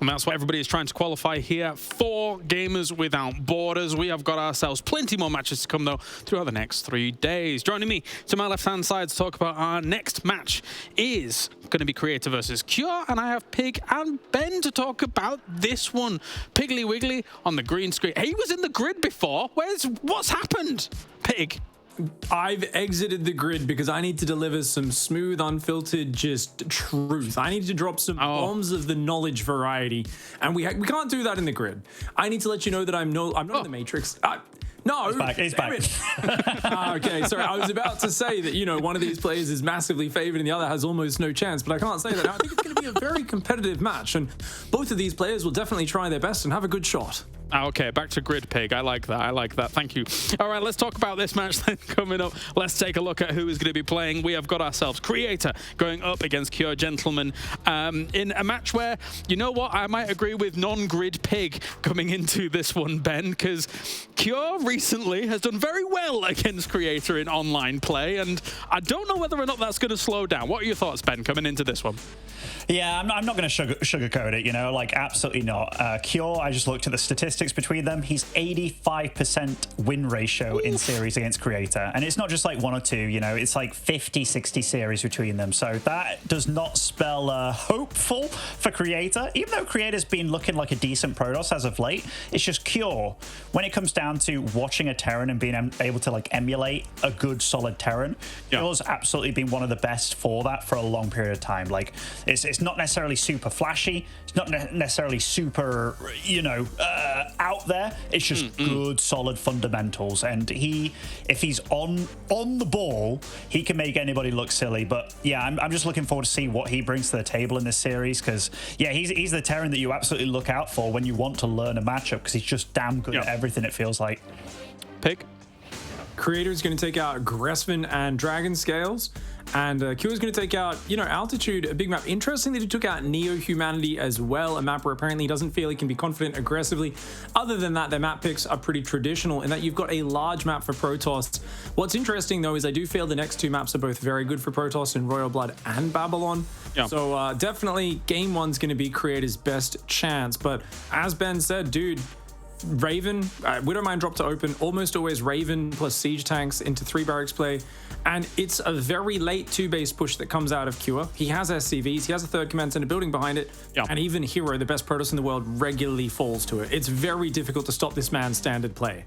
And that's what everybody is trying to qualify here for Gamers Without Borders. We have got ourselves plenty more matches to come, though, throughout the next 3 days. Joining me to my left-hand side to talk about our next match is going to be Creator versus Cure, and I have Pig and Ben to talk about this one. Piggly Wiggly on the green screen. He was in the grid before. What's happened, Pig? I've exited the grid because I need to deliver some smooth, unfiltered, just truth. I need to drop some bombs of the knowledge variety, and we can't do that in the grid. I need to let you know that I'm not in the Matrix. No, he's back. Okay, sorry. I was about to say that, you know, one of these players is massively favored and the other has almost no chance, but I can't say that now. I think it's going to be a very competitive match, and both of these players will definitely try their best and have a good shot. Okay, back to grid, Pig. I like that. I like that. Thank you. All right, let's talk about this match then coming up. Let's take a look at who is going to be playing. We have got ourselves Creator going up against Cure Gentleman in a match where, you know what, I might agree with non-grid Pig coming into this one, Ben, because Cure recently has done very well against Creator in online play, and I don't know whether or not that's going to slow down. What are your thoughts, Ben, coming into this one? Yeah, I'm not going to sugarcoat it, you know, like absolutely not. Cure, I just looked at the statistics between them. He's 85% win ratio in series against Creator. And it's not just like 1 or 2, you know, it's like 50, 60 series between them. So that does not spell hopeful for Creator, even though Creator's been looking like a decent Protoss as of late. It's just Cure. When it comes down to watching a Terran and being able to like emulate a good solid Terran, Cure's absolutely been one of the best for that for a long period of time. Like it's not necessarily super flashy. It's not necessarily super, you know, out there. It's just good, solid fundamentals. And if he's on the ball, he can make anybody look silly. But yeah, I'm just looking forward to see what he brings to the table in this series. Because yeah, he's the Terran that you absolutely look out for when you want to learn a matchup, because he's just damn good at everything, it feels like. Pig? Creator's going to take out Gressman and Dragon Scales, and Cure's going to take out, you know, Altitude, a big map. Interesting that he took out Neo-Humanity as well, a map where apparently he doesn't feel he can be confident aggressively. Other than that, their map picks are pretty traditional in that you've got a large map for Protoss. What's interesting, though, is I do feel the next 2 maps are both very good for Protoss in Royal Blood and Babylon. Yeah. So definitely game 1's going to be Creator's best chance. But as Ben said, dude, Raven, Widowmine dropped to open, almost always Raven plus siege tanks into 3 barracks play, and it's a very late 2-base push that comes out of Cure. He has SCVs, he has a 3rd command center building behind it, and even Hero, the best Protoss in the world, regularly falls to it. It's very difficult to stop this man's standard play.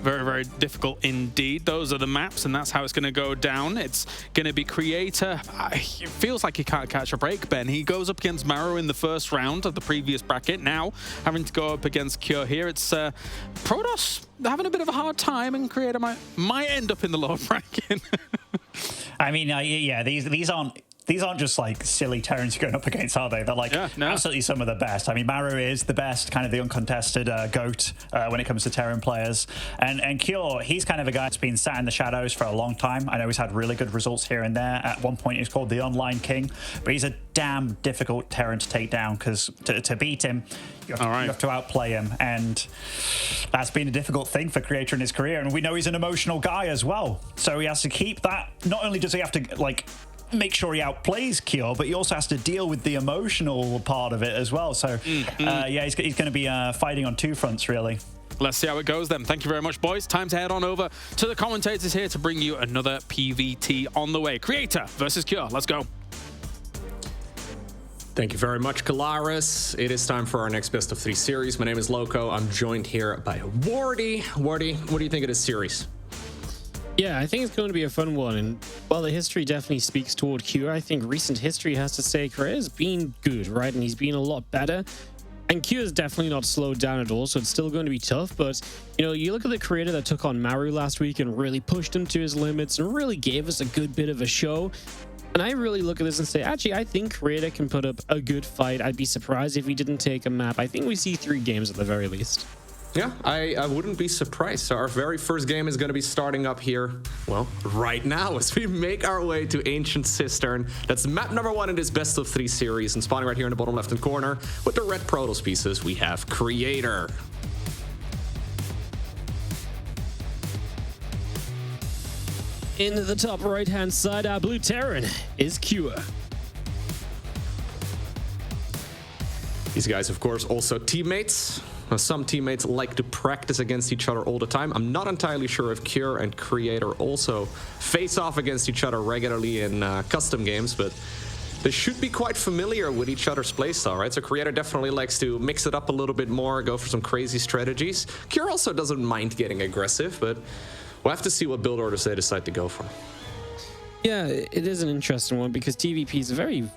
Very, very difficult indeed. Those are the maps, and that's how it's going to go down. It's going to be Creator. It feels like he can't catch a break, Ben. He goes up against Marrow in the first round of the previous bracket. Now, having to go up against Cure here, it's Protoss having a bit of a hard time, and Creator might end up in the lower bracket. I mean, yeah, these aren't just like silly Terrans you're going up against, are they? They're like absolutely some of the best. I mean, Marrow is the best, kind of the uncontested GOAT when it comes to Terran players. And Cure, he's kind of a guy that's been sat in the shadows for a long time. I know he's had really good results here and there. At one point, he's called the Online King, but he's a damn difficult Terran to take down, because to beat him, you have to outplay him. And that's been a difficult thing for Creator in his career. And we know he's an emotional guy as well. So he has to keep that. Not only does he have to, like, make sure he outplays Cure, but he also has to deal with the emotional part of it as well. So, yeah, he's going to be fighting on 2 fronts, really. Let's see how it goes then. Thank you very much, boys. Time to head on over to the commentators here to bring you another PVT on the way. Creator versus Cure. Let's go. Thank you very much, Kalaris. It is time for our next best of 3 series. My name is Loco. I'm joined here by Wardy. Wardy, what do you think of this series? Yeah, I think it's going to be a fun one. And while the history definitely speaks toward Cure, I think recent history has to say Creator's been good, right? And he's been a lot better. And Cure's definitely not slowed down at all, so it's still going to be tough. But, you know, you look at the Creator that took on Maru last week and really pushed him to his limits and really gave us a good bit of a show. And I really look at this and say, actually, I think Creator can put up a good fight. I'd be surprised if he didn't take a map. I think we see 3 games at the very least. Yeah, I wouldn't be surprised. So our very first game is going to be starting up here, well, right now as we make our way to Ancient Cistern. That's map number 1 in this best of 3 series, and spawning right here in the bottom left-hand corner with the red Protoss pieces, we have Creator. In the top right-hand side, our blue Terran is Cure. These guys, of course, also teammates. Now, some teammates like to practice against each other all the time. I'm not entirely sure if Cure and Creator also face off against each other regularly in custom games, but they should be quite familiar with each other's playstyle, right? So Creator definitely likes to mix it up a little bit more, go for some crazy strategies. Cure also doesn't mind getting aggressive, but we'll have to see what build orders they decide to go for. Yeah, it is an interesting one because TVP is a very,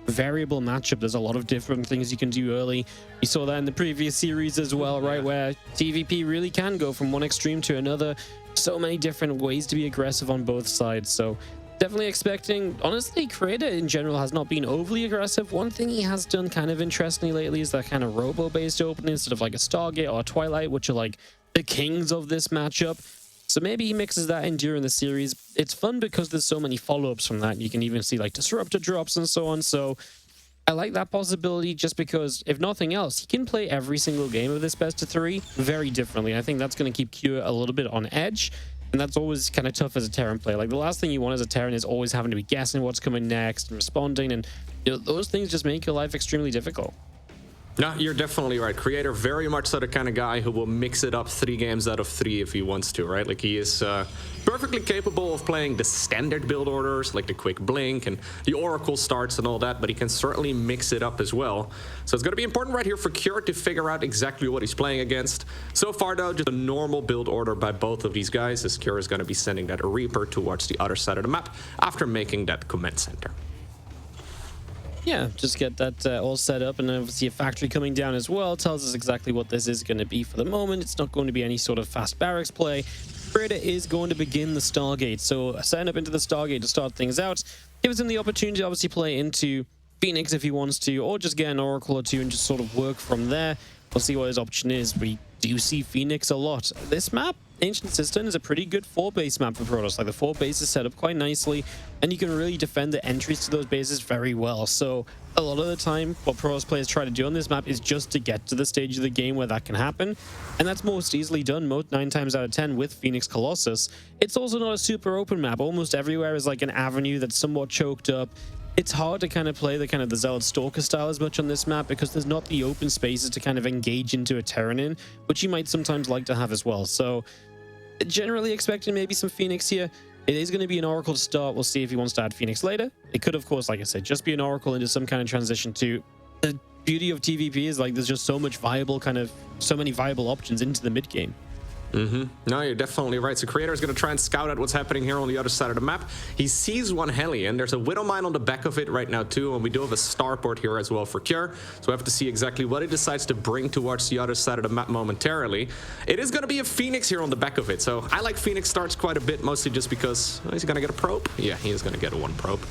variable matchup. There's a lot of different things you can do early. You saw that in the previous series as well, right? Where TVP really can go from one extreme to another. So many different ways to be aggressive on both sides. So definitely expecting, honestly, Creator in general has not been overly aggressive. One thing he has done kind of interestingly lately is that kind of robo-based opening instead of like a Stargate or a Twilight, which are like the kings of this matchup. So maybe he mixes that in during the series. It's fun because there's so many follow-ups from that. You can even see like disruptor drops and so on. So I like that possibility just because, if nothing else, he can play every single game of this best of 3 very differently. I think that's going to keep Cure a little bit on edge. And that's always kind of tough as a Terran player. Like, the last thing you want as a Terran is always having to be guessing what's coming next and responding. And those things just make your life extremely difficult. No, you're definitely right. Creator, very much so the kind of guy who will mix it up 3 games out of 3 if he wants to, right? Like, he is perfectly capable of playing the standard build orders, like the quick blink and the Oracle starts and all that, but he can certainly mix it up as well. So it's going to be important right here for Cure to figure out exactly what he's playing against. So far, though, just a normal build order by both of these guys, as Cure is going to be sending that Reaper towards the other side of the map after making that command center. Yeah, just get that all set up, and then obviously a factory coming down as well tells us exactly what this is going to be for the moment. It's not going to be any sort of fast barracks play. Creator is going to begin the Stargate, so setting up into the Stargate to start things out gives him the opportunity to obviously play into Phoenix if he wants to, or just get an Oracle or 2 and just sort of work from there. We'll see what his option is. We do see Phoenix a lot. This map, Ancient Cistern, is a pretty good 4-base map for Protoss. Like, the 4 bases set up quite nicely, and you can really defend the entries to those bases very well. So a lot of the time, what Protoss players try to do on this map is just to get to the stage of the game where that can happen, and that's most easily done 9 times out of 10 with Phoenix Colossus. It's also not a super open map. Almost everywhere is like an avenue that's somewhat choked up. It's hard to kind of play the Zealot Stalker style as much on this map because there's not the open spaces to kind of engage into a Terran in, which you might sometimes like to have as well. So generally expecting maybe some Phoenix here. It is going to be an Oracle to start. We'll see if he wants to add Phoenix later. It could, of course, like I said, just be an Oracle into some kind of transition to. The beauty of TVP is like there's just so many viable options into the mid game. No, you're definitely right. So Creator is going to try and scout out what's happening here on the other side of the map. He sees one Hellion. There's a Widow Mine on the back of it right now too, and we do have a starport here as well for Cure. So we have to see exactly what he decides to bring towards the other side of the map momentarily. It is going to be a Phoenix here on the back of it. So I like Phoenix starts quite a bit, mostly just because he's going to get a probe. Yeah, he is going to get a 1 probe.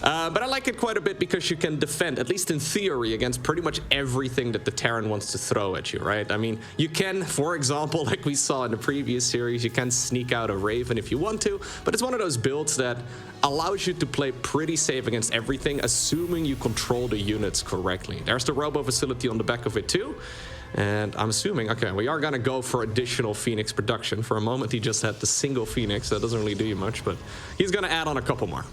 But I like it quite a bit because you can defend, at least in theory, against pretty much everything that the Terran wants to throw at you, right? I mean, you can, for example, like we saw in the previous series, you can sneak out a Raven if you want to, but it's one of those builds that allows you to play pretty safe against everything, assuming you control the units correctly. There's the Robo facility on the back of it too. And I'm assuming, okay, we are going to go for additional Phoenix production. For a moment, he just had the single Phoenix. That doesn't really do you much, but he's going to add on a couple more.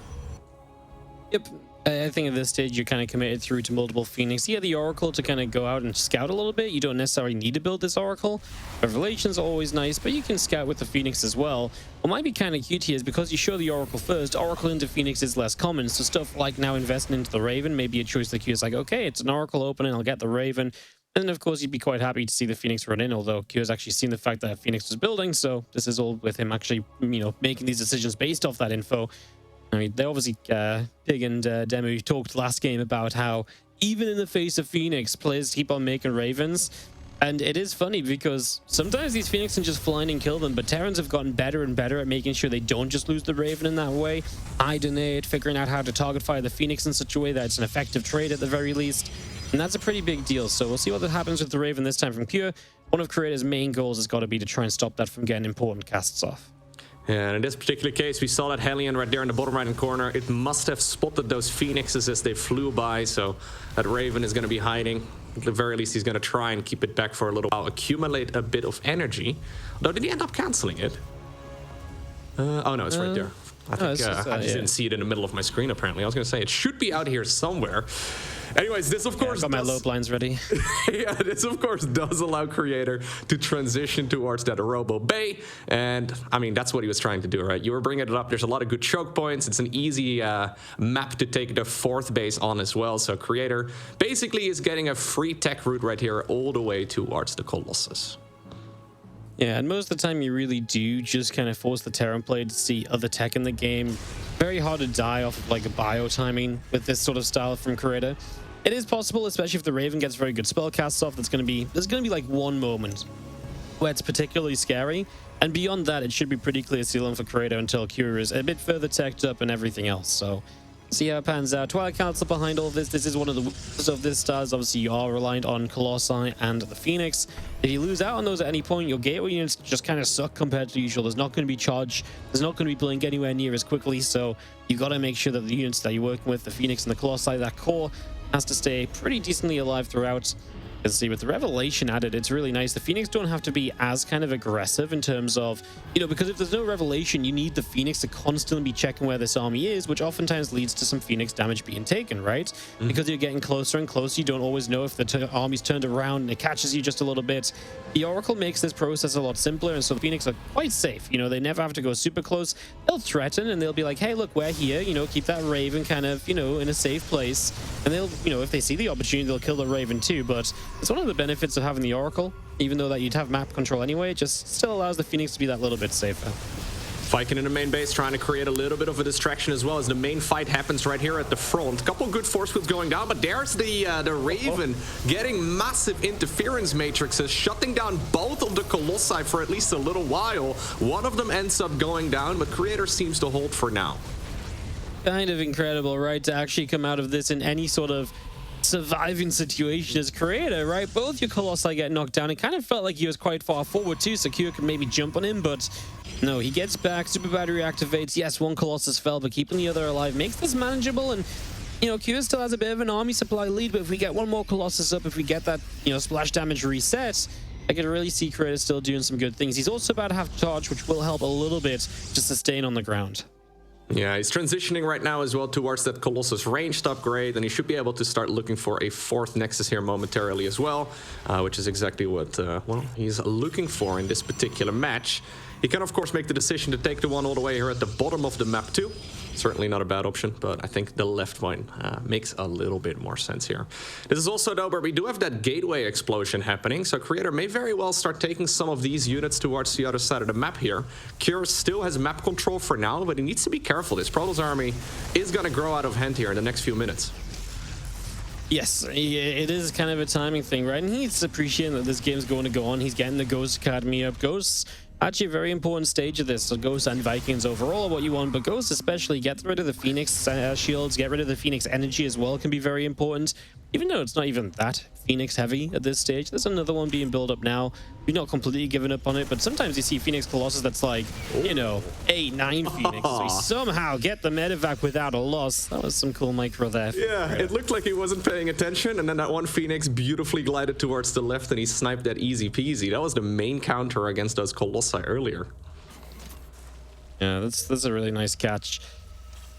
Yep. I think at this stage you're kind of committed through to multiple Phoenix. Yeah, the Oracle to kind of go out and scout a little bit. You don't necessarily need to build this Oracle. Revelation's always nice, but you can scout with the Phoenix as well. What might be kind of cute here is because you show the Oracle first, Oracle into Phoenix is less common. So stuff like now investing into the Raven, maybe a choice like you is like, okay, it's an Oracle opening, I'll get the Raven. And then, of course, you'd be quite happy to see the Phoenix run in, although Q's actually seen the fact that Phoenix was building, so this is all with him actually, making these decisions based off that info. I mean, they obviously, Pig and Demu talked last game about how even in the face of Phoenix, players keep on making Ravens. And it is funny because sometimes these Phoenix can just fly in and kill them, but Terrans have gotten better and better at making sure they don't just lose the Raven in that way. Hiding it, figuring out how to target fire the Phoenix in such a way that it's an effective trade at the very least. And that's a pretty big deal. So we'll see what happens with the Raven this time from Pure. One of Creator's main goals has got to be to try and stop that from getting important casts off. And in this particular case, we saw that Hellion right there in the bottom right-hand corner. It must have spotted those Phoenixes as they flew by, so that Raven is going to be hiding. At the very least, he's going to try and keep it back for a little while, accumulate a bit of energy. Though, did he end up canceling it? Oh no, it's right there. Of I think I just didn't see it in the middle of my screen, apparently. I was going to say, it should be out here somewhere. Anyways, this of course got my low blinds ready. Yeah, this of course does allow Creator to transition towards that Robo Bay, and I mean that's what he was trying to do, right? You were bringing it up. There's a lot of good choke points. It's an easy map to take the 4th base on as well. So Creator basically is getting a free tech route right here all the way towards the Colossus. Yeah, and most of the time you really do just kind of force the Terran player to see other tech in the game. Very hard to die off of like a bio timing with this sort of style from Creator. It is possible, especially if the Raven gets very good spell casts off, there's going to be like one moment where it's particularly scary, and beyond that it should be pretty clear ceiling for Creator until Cure is a bit further teched up and everything else. So see how it pans out. Twilight Council behind all of this. This is one of the weaknesses of this stars. Obviously, you are reliant on Colossi and the Phoenix. If you lose out on those at any point, your gateway units just kind of suck compared to usual. There's not going to be charge. There's not going to be blink anywhere near as quickly. So you got to make sure that the units that you're working with, the Phoenix and the Colossi, that core has to stay pretty decently alive throughout. You can see with the Revelation added, it's really nice. The Phoenix don't have to be as kind of aggressive in terms of, you know, because if there's no Revelation, you need the Phoenix to constantly be checking where this army is, which oftentimes leads to some Phoenix damage being taken, right? Because you're getting closer and closer, you don't always know if the army's turned around and it catches you just a little bit. The Oracle makes this process a lot simpler, and so the Phoenix are quite safe. You know, they never have to go super close. They'll threaten and they'll be like, hey, look, we're here, you know, keep that Raven kind of, you know, in a safe place. And they'll, you know, if they see the opportunity, they'll kill the Raven too. But it's one of the benefits of having the Oracle, even though that you'd have map control anyway, it just still allows the Phoenix to be that little bit safer. Viking in the main base trying to create a little bit of a distraction as well as the main fight happens right here at the front. A couple good force fields going down, but there's the Raven getting massive interference matrices, shutting down both of the Colossi for at least a little while. One of them ends up going down, but Creator seems to hold for now. Kind of incredible, right, to actually come out of this in any sort of surviving situation as Creator, right? Both your Colossi get knocked down. It kind of felt like he was quite far forward too, so Q could maybe jump on him, but no, he gets back, super battery activates. Yes, one Colossus fell, but keeping the other alive makes this manageable. And you know, Q still has a bit of an army supply lead, but if we get one more Colossus up, if we get that, you know, splash damage reset, I could really see Creator still doing some good things. He's also about to have charge, which will help a little bit just to staying on the ground. Yeah, he's transitioning right now as well towards that Colossus ranged upgrade, and he should be able to start looking for a 4th Nexus here momentarily as well, which is exactly what, well, he's looking for in this particular match. He can, of course, make the decision to take the one all the way here at the bottom of the map too. Certainly not a bad option, but I think the left one makes a little bit more sense here. This is also, though, where we do have that gateway explosion happening, so Creator may very well start taking some of these units towards the other side of the map here. Cure still has map control for now, but he needs to be careful. This Protoss army is going to grow out of hand here in the next few minutes. Yes, it is kind of a timing thing, right? And he's appreciating that this game's going to go on. He's getting the Ghost Academy up. Ghosts, actually a very important stage of this. So Ghosts and Vikings overall are what you want, but Ghosts especially, get rid of the Phoenix shields, get rid of the Phoenix energy as well, can be very important. Even though it's not even that Phoenix heavy at this stage, there's another one being built up now. We've not completely given up on it, but sometimes you see Phoenix Colossus that's like, you know, 8, 9 Phoenix. So we somehow get the medevac without a loss. That was some cool micro there. Yeah, it looked like he wasn't paying attention, and then that one Phoenix beautifully glided towards the left, and he sniped that easy peasy. That was the main counter against those Colossi earlier. Yeah, that's a really nice catch.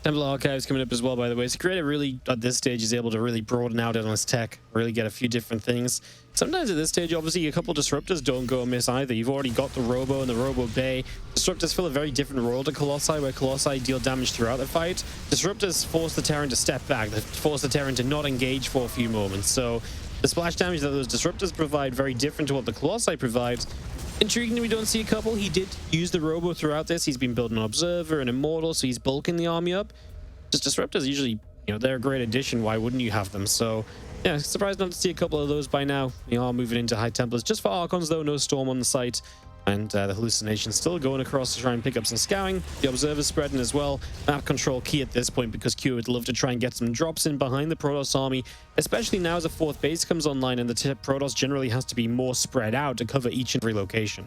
Temple Archives coming up as well, by the way. So Creator really, at this stage, is able to really broaden out on his tech, really get a few different things. Sometimes at this stage, obviously, a couple Disruptors don't go amiss either. You've already got the Robo and the Robo Bay. Disruptors fill a very different role to Colossi, where Colossi deal damage throughout the fight. Disruptors force the Terran to step back. They force the Terran to not engage for a few moments. So the splash damage that those Disruptors provide, very different to what the Colossi provides. Intriguing, we don't see a couple. He did use the Robo throughout this. He's been building an Observer and Immortal, so he's bulking the army up. Just Disruptors usually, you know, they're a great addition. Why wouldn't you have them? So, yeah, surprised not to see a couple of those by now. We are moving into High Templars. Just for Archons, though, no Storm on the site. And the Hallucination still going across to try and pick up some scouting. The Observer spreading as well. Map control key at this point, because Q would love to try and get some drops in behind the Protoss army, especially now as a 4th base comes online and the Protoss generally has to be more spread out to cover each and every location.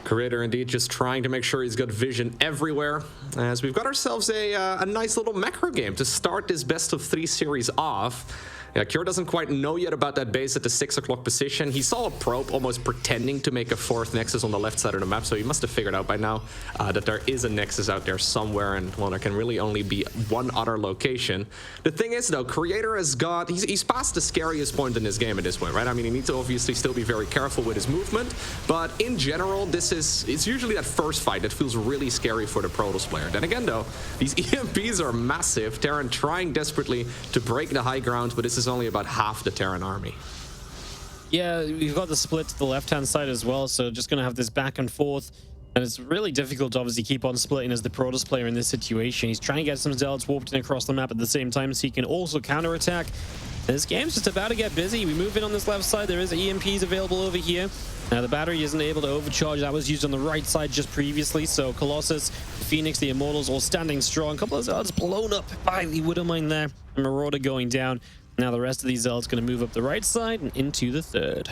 Creator indeed just trying to make sure he's got vision everywhere, as we've got ourselves a nice little macro game to start this best of 3 series off. Yeah, Cure doesn't quite know yet about that base at the 6 o'clock position. He saw a probe almost pretending to make a 4th Nexus on the left side of the map, so he must have figured out by now that there is a Nexus out there somewhere, and well, there can really only be one other location. The thing is, though, Creator has got... He's past the scariest point in this game at this point, right? I mean, he needs to obviously still be very careful with his movement, but in general, it's usually that first fight that feels really scary for the Protoss player. Then again, though, these EMPs are massive. Terran trying desperately to break the high ground, but this is only about half the Terran army. Yeah, we've got the split to the left-hand side as well, so just going to have this back and forth. And it's really difficult to obviously keep on splitting as the Protoss player in this situation. He's trying to get some Zealots warped in across the map at the same time so he can also counterattack. And this game's just about to get busy. We move in on this left side. There is EMPs available over here. Now, the battery isn't able to overcharge. That was used on the right side just previously. So Colossus, Phoenix, the Immortals all standing strong. A couple of Zealots blown up by the Widowmine there. And Marauder going down. Now the rest of these Zealots going to move up the right side and into the third.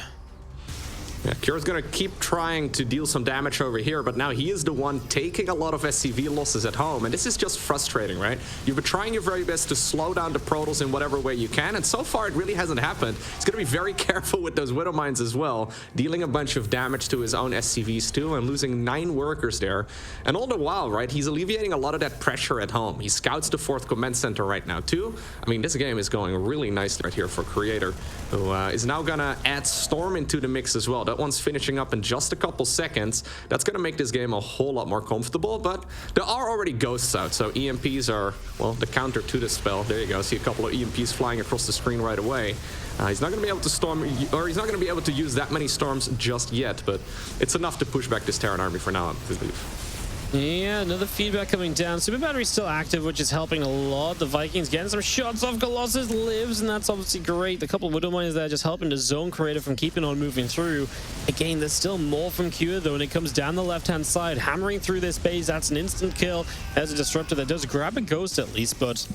Yeah, Cure's gonna keep trying to deal some damage over here, but now he is the one taking a lot of SCV losses at home, and this is just frustrating, right? You've been trying your very best to slow down the Protoss in whatever way you can, and so far it really hasn't happened. He's gonna be very careful with those Widow Mines as well, dealing a bunch of damage to his own SCVs too, and losing 9 workers there. And all the while, right, he's alleviating a lot of that pressure at home. He scouts the 4th Command Center right now too. I mean, this game is going really nicely right here for Creator, who is now gonna add Storm into the mix as well. That one's finishing up in just a couple seconds. That's going to make this game a whole lot more comfortable, but there are already ghosts out, so EMPs are, well, the counter to the spell. There you go. See a couple of EMPs flying across the screen right away. He's not going to be able to storm, or he's not going to be able to use that many storms just yet, but it's enough to push back this Terran army for now, I believe. Yeah, another feedback coming down. Super Battery's still active, which is helping a lot. The Vikings getting some shots off. Colossus lives, and that's obviously great. The couple of Widow Mines there just helping the zone Creator from keeping on moving through. Again, there's still more from Cure, though, and it comes down the left-hand side, hammering through this base. That's an instant kill. There's a Disruptor that does grab a Ghost at least, but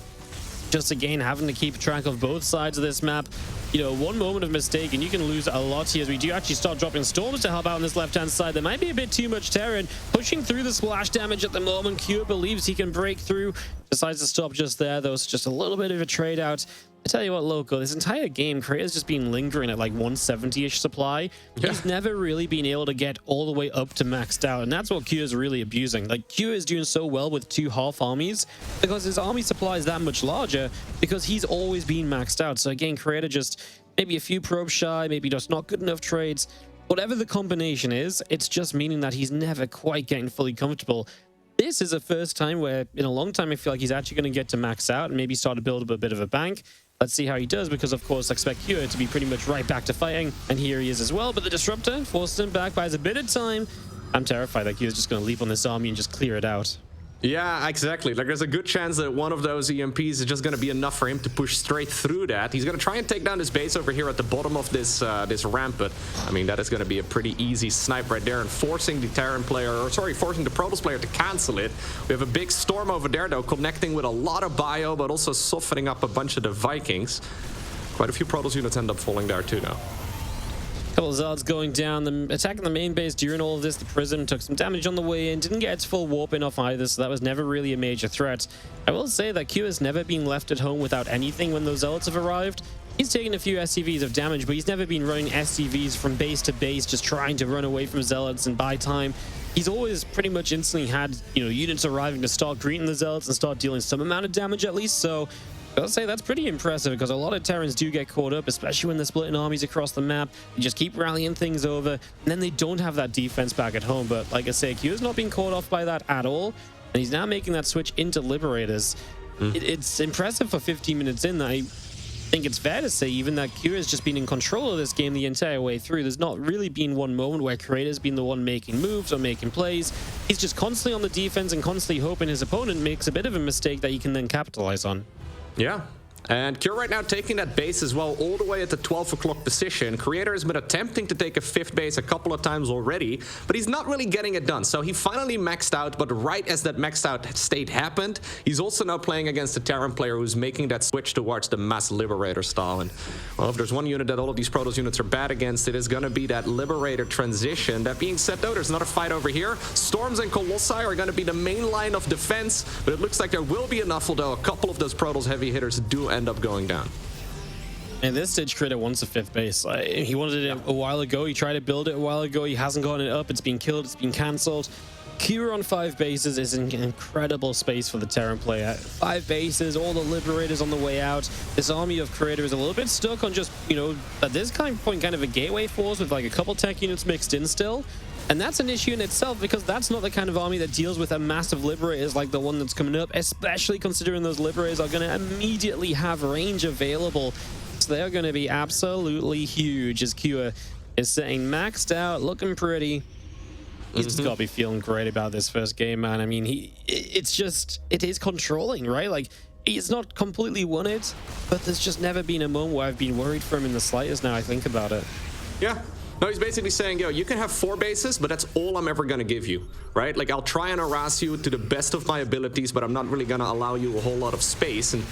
just again having to keep track of both sides of this map. You know, one moment of mistake and you can lose a lot here as we do actually start dropping storms to help out on this left-hand side. There might be a bit too much Terran pushing through the splash damage at the moment. Cure believes he can break through, decides to stop just there though. It's just a little bit of a trade out. I tell you what, Loco, this entire game, Creator's just been lingering at like 170-ish supply. Yeah. He's never really been able to get all the way up to maxed out, and that's what Cure's really abusing. Like, Cure is doing so well with 2 half armies because his army supply is that much larger because he's always been maxed out. So again, Creator just maybe a few probes shy, maybe just not good enough trades. Whatever the combination is, it's just meaning that he's never quite getting fully comfortable. This is the first time where, in a long time, I feel like he's actually going to get to max out and maybe start to build up a bit of a bank. Let's see how he does, because of course I expect Cure to be pretty much right back to fighting, and here he is as well. But the Disruptor forced him back, buys a bit of time. I'm terrified that Cure's just going to leap on this army and just clear it out. Yeah, exactly. Like, there's a good chance that one of those EMPs is just going to be enough for him to push straight through that. He's going to try and take down this base over here at the bottom of this this ramp, but I mean, that is going to be a pretty easy snipe right there, and forcing the Terran player, or sorry, forcing the Protoss player to cancel it. We have a big storm over there, though, connecting with a lot of bio, but also softening up a bunch of the Vikings. Quite a few Protoss units end up falling there too now. Couple of Zealots going down, attacking the main base during all of this. The Prism took some damage on the way in, didn't get its full warping off either, so that was never really a major threat. I will say that Q has never been left at home without anything when those Zealots have arrived. He's taken a few SCVs of damage, but he's never been running SCVs from base to base, just trying to run away from Zealots and buy time. He's always pretty much instantly had, you know, units arriving to start greeting the Zealots and start dealing some amount of damage at least, so I'll say that's pretty impressive, because a lot of Terrans do get caught up, especially when they're splitting armies across the map. They just keep rallying things over, and then they don't have that defense back at home. But like I say, Q has not been caught off by that at all, and he's now making that switch into Liberators. It's impressive for 15 minutes in. I think it's fair to say even that Q has just been in control of this game the entire way through. There's not really been one moment where Creator's been the one making moves or making plays. He's just constantly on the defense and constantly hoping his opponent makes a bit of a mistake that he can then capitalize on. Yeah. And Cure right now taking that base as well, all the way at the 12 o'clock position. Creator has been attempting to take a 5th base a couple of times already, but he's not really getting it done. So he finally maxed out, but right as that maxed out state happened, he's also now playing against a Terran player who's making that switch towards the Mass Liberator style. And, well, if there's one unit that all of these Protoss units are bad against, it is going to be that Liberator transition. That being said, though, there's another fight over here. Storms and Colossi are going to be the main line of defense, but it looks like there will be enough, although a couple of those Protoss heavy hitters do end up going down. And this stage, Creator wants a 5th base. He wanted it a while ago. He tried to build it a while ago. He hasn't gotten it up. It's been killed. It's been cancelled. Kira on 5 bases is an incredible space for the Terran player. 5 bases, all the Liberators on the way out. This army of Creator is a little bit stuck on just, you know, at this point, kind of a gateway force with like a couple tech units mixed in still. And that's an issue in itself because that's not the kind of army that deals with a massive Liberators like the one that's coming up, especially considering those Liberators are going to immediately have range available. So they're going to be absolutely huge as Kua is sitting maxed out, looking pretty. He's just got to be feeling great about this first game, man. I mean, it is controlling, right? Like, he's not completely won it, but there's just never been a moment where I've been worried for him in the slightest now I think about it. Yeah. No, he's basically saying, yo, you can have 4 bases, but that's all I'm ever going to give you, right? Like, I'll try and harass you to the best of my abilities, but I'm not really going to allow you a whole lot of space. And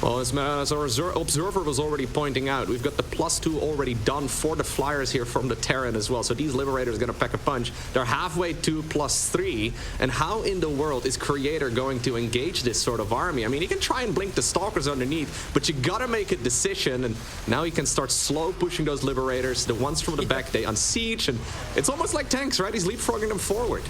well, as our observer was already pointing out, we've got the +2 already done for the Flyers here from the Terran as well. So these Liberators are going to pack a punch. They're halfway to +3. And how in the world is Creator going to engage this sort of army? I mean, he can try and blink the Stalkers underneath, but you got to make a decision. And now he can start slow pushing those Liberators. The ones from the back, they unsiege. And it's almost like tanks, right? He's leapfrogging them forward.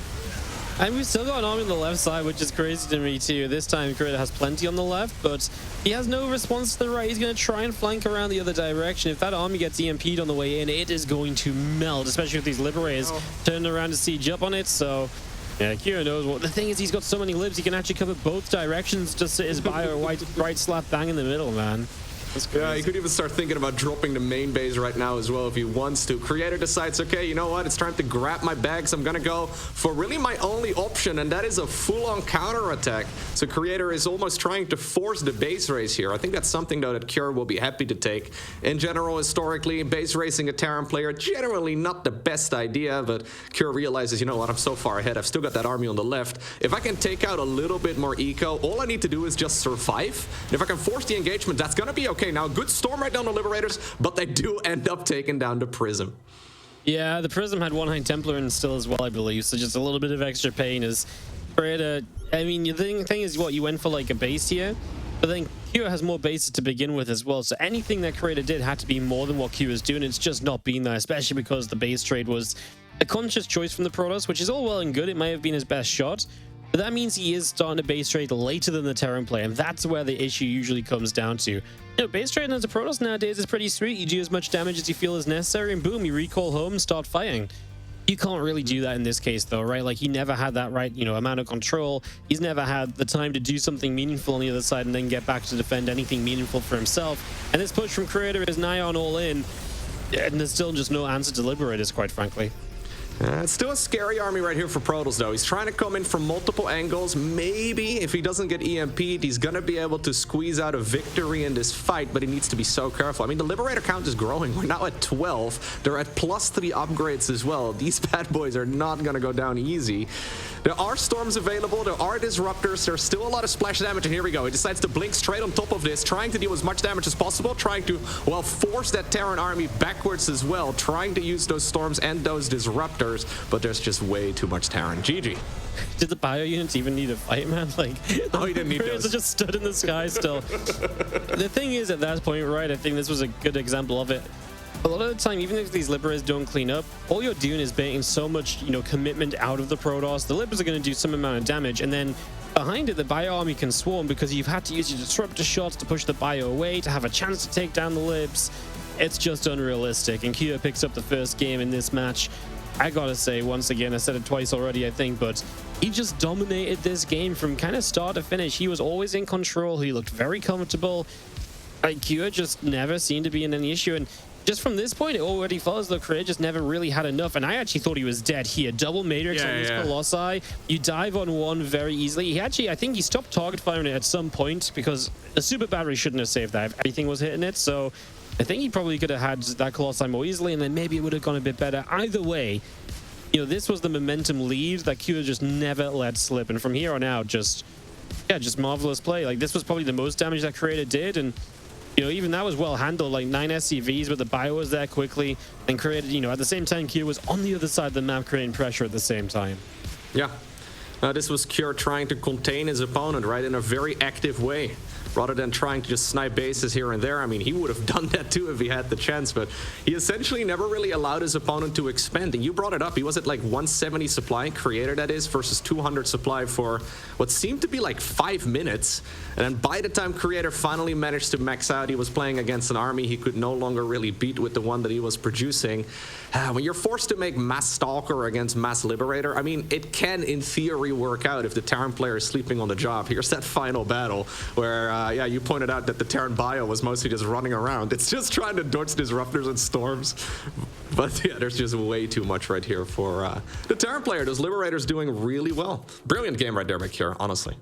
And we've still got an army on the left side, which is crazy to me too. This time, Creator has plenty on the left, but he has no response to the right. He's going to try and flank around the other direction. If that army gets EMP'd on the way in, it is going to melt, especially with these Liberators turning around to siege up on it. So, yeah, Kira knows what. The thing is, he's got so many libs, he can actually cover both directions just to his bio right slap bang in the middle, man. Yeah, he could even start thinking about dropping the main base right now as well if he wants to. Creator decides, okay, you know what? It's time to grab my bags. I'm going to go for really my only option, and that is a full-on counterattack. So Creator is almost trying to force the base race here. I think that's something, though, that Cure will be happy to take. In general, historically, base racing a Terran player, generally not the best idea, but Cure realizes, you know what? I'm so far ahead. I've still got that army on the left. If I can take out a little bit more eco, all I need to do is just survive. And if I can force the engagement, that's going to be okay. Now, a good storm right down the Liberators, but they do end up taking down the Prism. Yeah, the Prism had 1 High Templar in still as well, I believe, so just a little bit of extra pain as Creator. I mean, the thing is, what, you went for like a base here, but then Q has more bases to begin with as well, so anything that Creator did had to be more than what Q was doing. It's just not been there, especially because the base trade was a conscious choice from the Protoss, which is all well and good. It may have been his best shot, but that means he is starting to base trade later than the Terran play, and that's where the issue usually comes down to. You know, base trading as a Protoss nowadays is pretty sweet. You do as much damage as you feel is necessary, and boom, you recall home and start fighting. You can't really do that in this case, though, right? Like, he never had that right, you know, amount of control. He's never had the time to do something meaningful on the other side and then get back to defend anything meaningful for himself. And this push from Creator is nigh on all in, and there's still just no answer to Liberators, quite frankly. It's still a scary army right here for Protoss, though. He's trying to come in from multiple angles. Maybe if he doesn't get EMP'd, he's going to be able to squeeze out a victory in this fight, but he needs to be so careful. I mean, the Liberator count is growing. We're now at 12. They're at +3 upgrades as well. These bad boys are not going to go down easy. There are storms available. There are disruptors. There's still a lot of splash damage, and here we go. He decides to blink straight on top of this, trying to deal as much damage as possible, trying to, well, force that Terran army backwards as well, trying to use those storms and those disruptors. But there's just way too much Terran. GG. Did the bio units even need a fight, man? Like, oh, he didn't need those. They just stood in the sky still. The thing is, at that point, right, I think this was a good example of it. A lot of the time, even if these Liberators don't clean up, all you're doing is baiting so much, you know, commitment out of the Protoss. The Libs are going to do some amount of damage, and then behind it, the bio army can swarm because you've had to use your disruptor shots to push the bio away, to have a chance to take down the Libs. It's just unrealistic, and Kia picks up the first game in this match. I gotta say, once again, I said it twice already, I think, but he just dominated this game from kind of start to finish. He was always in control. He looked very comfortable. Kua just never seemed to be in any issue, and just from this point, it already felt as though Creator just never really had enough, and I actually thought he was dead here. Double Matrix on these Colossi. You dive on one very easily. He actually, I think he stopped target firing it at some point because the super battery shouldn't have saved that if everything was hitting it, so I think he probably could have had that Colossi more easily, and then maybe it would have gone a bit better. Either way, you know, this was the momentum lead that Q just never let slip, and from here on out, just marvelous play. Like, this was probably the most damage that Creator did, and you know, even that was well handled, like 9 SCVs, but the bio was there quickly and Creator, you know, at the same time, Q was on the other side of the map creating pressure at the same time. Yeah. This was Cure trying to contain his opponent, right, in a very active way. rather than trying to just snipe bases here and there. I mean, he would have done that too if he had the chance, but he essentially never really allowed his opponent to expand. And you brought it up, he was at like 170 supply, Creator that is, versus 200 supply for what seemed to be like 5 minutes. And then by the time Creator finally managed to max out, he was playing against an army he could no longer really beat with the one that he was producing. When you're forced to make Mass Stalker against Mass Liberator, I mean, it can in theory work out if the Terran player is sleeping on the job. Here's that final battle where, yeah, you pointed out that the Terran bio was mostly just running around. It's just trying to dodge disruptors and storms. But yeah, there's just way too much right here for the Terran player. Those Liberators doing really well. Brilliant game right there, Bakir, honestly.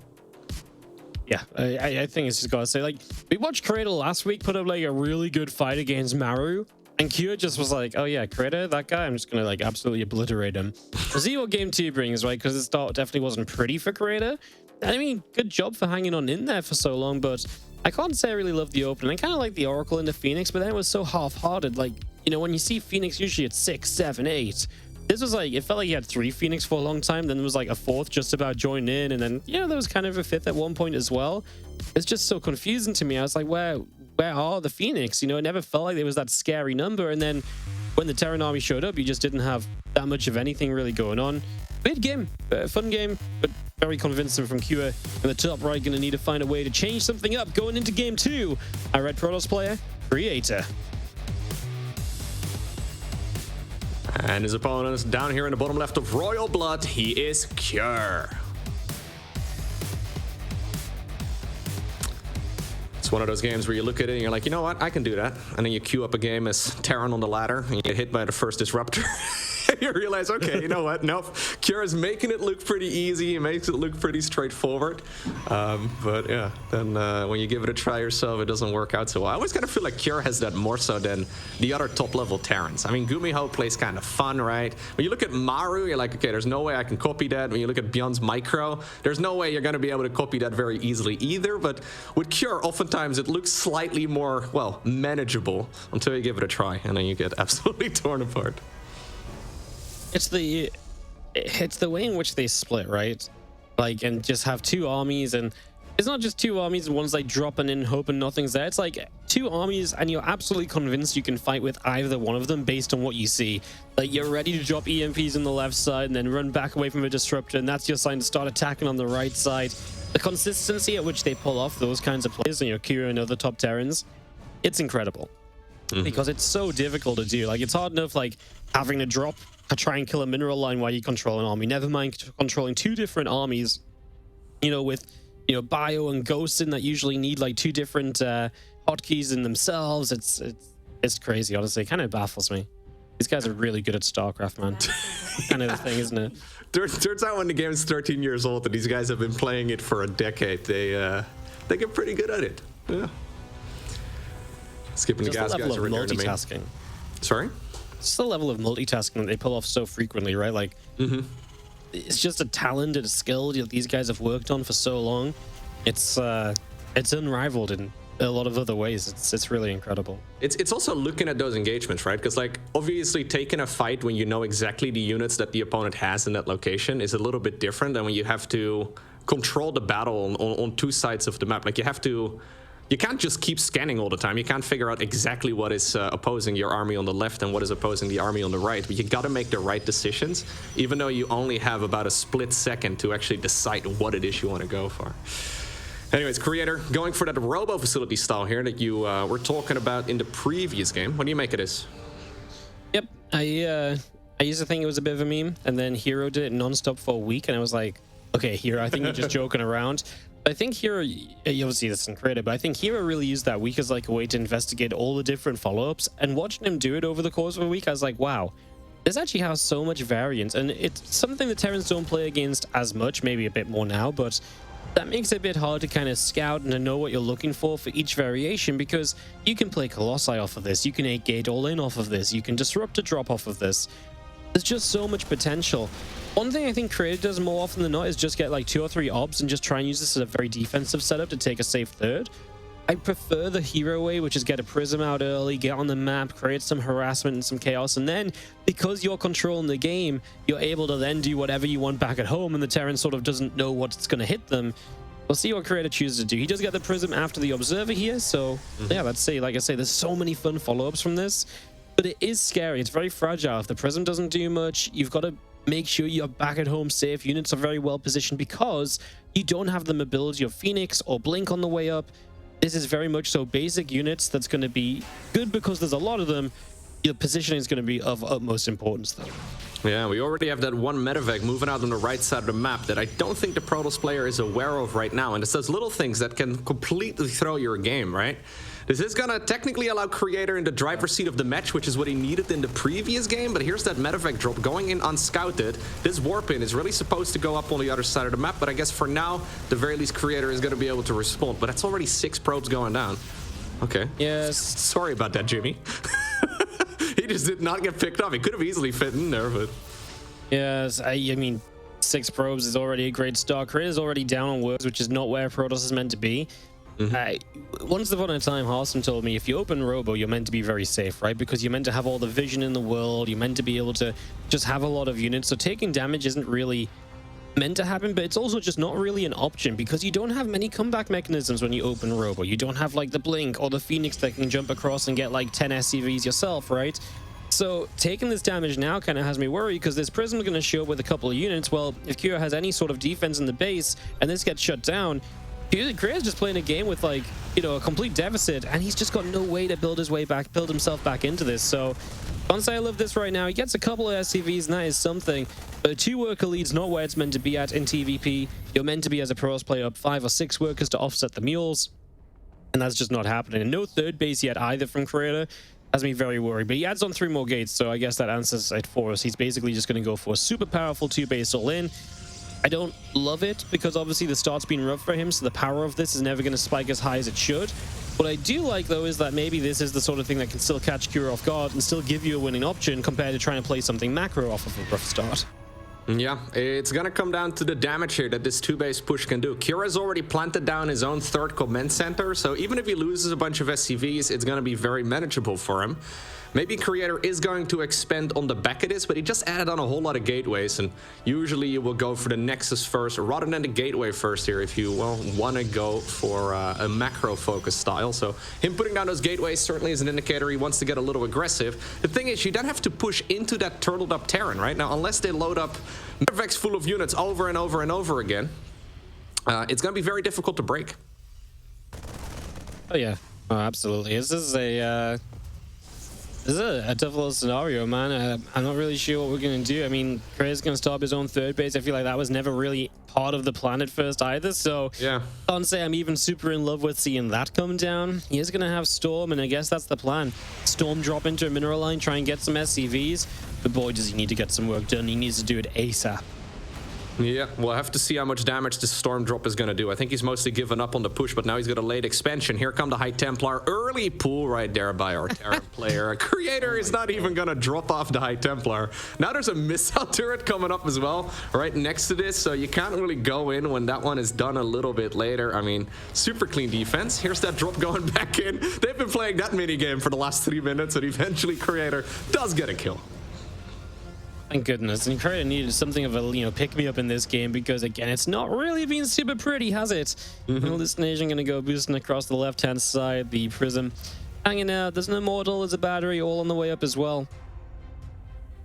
Yeah, I think it's just gotta say, like, we watched Cradle last week put up like a really good fight against Maru, and Q just was like, oh yeah, Cradle, that guy, I'm just gonna like absolutely obliterate him. We'll see what game 2 brings, right? Because the start definitely wasn't pretty for Cradle. I mean, good job for hanging on in there for so long, but I can't say I really love the opening. I kind of like the Oracle into Phoenix, but then it was so half-hearted. Like, you know, when you see Phoenix usually at 6, 7, 8, this was like, it felt like you had 3 Phoenix for a long time, then there was like a 4th just about joining in, and then, you know, there was kind of a 5th at one point as well. It's just so confusing to me. I was like, where are the Phoenix? You know, it never felt like there was that scary number, and then when the Terran army showed up, you just didn't have that much of anything really going on. Weird game, fun game, but very convincing from Kua. And the top right going to need to find a way to change something up going into game 2. Our Red Protoss player, Creator. And his opponent is down here in the bottom left of Royal Blood. He is Cure. It's one of those games where you look at it and you're like, you know what, I can do that. And then you queue up a game as Terran on the ladder and you get hit by the first disruptor. You realize, okay, you know what, nope. Cure is making it look pretty easy. He makes it look pretty straightforward. But yeah, then when you give it a try yourself, it doesn't work out so well. I always kind of feel like Cure has that more so than the other top-level Terrans. I mean, Gumiho plays kind of fun, right? When you look at Maru, you're like, okay, there's no way I can copy that. When you look at Beyond's Micro, there's no way you're going to be able to copy that very easily either. But with Cure, oftentimes it looks slightly more, well, manageable until you give it a try, and then you get absolutely torn apart. It's the way in which they split, right? Like, and just have 2 armies, and it's not just 2 armies and one's like dropping in hoping nothing's there. It's like 2 armies and you're absolutely convinced you can fight with either one of them based on what you see. Like, you're ready to drop EMPs on the left side and then run back away from a disruptor, and that's your sign to start attacking on the right side. The consistency at which they pull off those kinds of plays, and your Kira and other top Terrans, it's incredible. Because it's so difficult to do. Like, it's hard enough, like, having to try and kill a mineral line while you control an army. Never mind controlling 2 different armies, you know, with, you know, bio and ghosting that usually need like 2 different hotkeys in themselves. It's crazy, honestly. It kind of baffles me. These guys are really good at StarCraft, man. Kind of the thing, isn't it? Turns out when the game is 13 years old and these guys have been playing it for a decade, they get pretty good at it. Yeah. Skipping Just the gas the guys level are of returning to me. multitasking. Sorry? It's the level of multitasking that they pull off so frequently, right? Like, it's just a talent and a skill that these guys have worked on for so long. It's unrivaled in a lot of other ways. It's really incredible. It's also looking at those engagements, right? Because, like, obviously taking a fight when you know exactly the units that the opponent has in that location is a little bit different than when you have to control the battle on 2 sides of the map. Like, you can't just keep scanning all the time. You can't figure out exactly what is opposing your army on the left and what is opposing the army on the right. But you got to make the right decisions, even though you only have about a split second to actually decide what it is you want to go for. Anyways, Creator, going for that robo facility style here that you were talking about in the previous game. What do you make of this? Yep, I used to think it was a bit of a meme, and then Hero did it nonstop for a week, and I was like, okay, Hero, I think you're just joking around. I think Hero, you'll see this in Creator, but I think Hero really used that week as like a way to investigate all the different follow-ups, and watching him do it over the course of a week, I was like, wow, this actually has so much variance, and it's something the Terrans don't play against as much, maybe a bit more now, but that makes it a bit hard to kind of scout and to know what you're looking for each variation, because you can play Colossi off of this, you can 8-gate all in off of this, you can disrupt a drop off of this. There's just so much potential. One thing I think Creator does more often than not is just get like 2 or 3 obs and just try and use this as a very defensive setup to take a safe third. I prefer the Hero way, which is get a Prism out early, get on the map, create some harassment and some chaos, and then because you're controlling the game, you're able to then do whatever you want back at home, and the Terran sort of doesn't know what's going to hit them. We'll see what Creator chooses to do. He does get the Prism after the Observer here, so yeah, let's see. Like I say, there's so many fun follow-ups from this, but it is scary. It's very fragile. If the Prism doesn't do much, you've got to make sure you're back at home safe. Units are very well positioned because you don't have the mobility of Phoenix or Blink on the way up. This is very much so basic units that's going to be good because there's a lot of them. Your positioning is going to be of utmost importance, though. Yeah, we already have that one medevac moving out on the right side of the map that I don't think the Protoss player is aware of right now. And it's those little things that can completely throw your game, right? This is going to technically allow Creator in the driver's seat of the match, which is what he needed in the previous game. But here's that medevac drop going in unscouted. This warp in is really supposed to go up on the other side of the map. But I guess for now, the very least, Creator is going to be able to respond. But that's already 6 probes going down. Okay. Yes. Sorry about that, Jimmy. He just did not get picked up. He could have easily fit in there, but... Yes, I mean, 6 probes is already a great start. Creator is already down on works, which is not where Protoss is meant to be. Once upon a time, Hearthstone told me, if you open Robo, you're meant to be very safe, right? Because you're meant to have all the vision in the world. You're meant to be able to just have a lot of units. So taking damage isn't really meant to happen, but it's also just not really an option because you don't have many comeback mechanisms when you open Robo. You don't have like the Blink or the Phoenix that can jump across and get like 10 SCVs yourself, right? So taking this damage now kind of has me worried because this Prism is going to show up with a couple of units. Well, if Kira has any sort of defense in the base and this gets shut down, Creator's just playing a game with like, you know, a complete deficit, and he's just got no way to build himself back into this. So Bonsai, I love this right now. He gets a couple of SCVs, and that is something. But 2 worker leads not where it's meant to be at in TVP. You're meant to be, as a Protoss player, up 5 or 6 workers to offset the mules, and that's just not happening. And no third base yet either from Creator. Has me very worried, but he adds on 3 more gates, so I guess that answers it for us. He's basically just going to go for a super powerful 2 base all in. I don't love it because obviously the start's been rough for him, so the power of this is never going to spike as high as it should. What I do like, though, is that maybe this is the sort of thing that can still catch Kira off guard and still give you a winning option compared to trying to play something macro off of a rough start. Yeah, it's gonna come down to the damage here that this 2-base push can do. Kira's already planted down his own 3rd command center, so even if he loses a bunch of SCVs, it's gonna be very manageable for him. Maybe Creator is going to expand on the back of this, but he just added on a whole lot of gateways, and usually you will go for the Nexus first rather than the gateway first here if you, well, want to go for a macro focus style. So him putting down those gateways certainly is an indicator he wants to get a little aggressive. The thing is, you don't have to push into that turtled up Terran, right? Now, unless they load up Mervex full of units over and over and over again, it's going to be very difficult to break. Oh, yeah. Oh, absolutely. This is a tough little scenario, man. I'm not really sure what we're going to do. I mean, Creator's going to start his own 3rd base. I feel like that was never really part of the plan at first either. So yeah, I can't say I'm even super in love with seeing that come down. He is going to have Storm, and I guess that's the plan. Storm drop into a mineral line, try and get some SCVs. But boy, does he need to get some work done. He needs to do it ASAP. Yeah, we'll have to see how much damage this Storm Drop is going to do. I think he's mostly given up on the push, but now he's got a late expansion. Here come the High Templar. Early pull right there by our Terran player. Creator is not even going to drop off the High Templar. Now there's a missile turret coming up as well, right next to this, so you can't really go in when that one is done a little bit later. I mean, super clean defense. Here's that drop going back in. They've been playing that mini game for the last 3 minutes, and eventually Creator does get a kill. Thank goodness. And Creator needed something of a, you know, pick-me-up in this game because, again, it's not really been super pretty, has it? Hallucination going to go boosting across the left-hand side. The Prism hanging out. There's an Immortal, there's a Battery, all on the way up as well.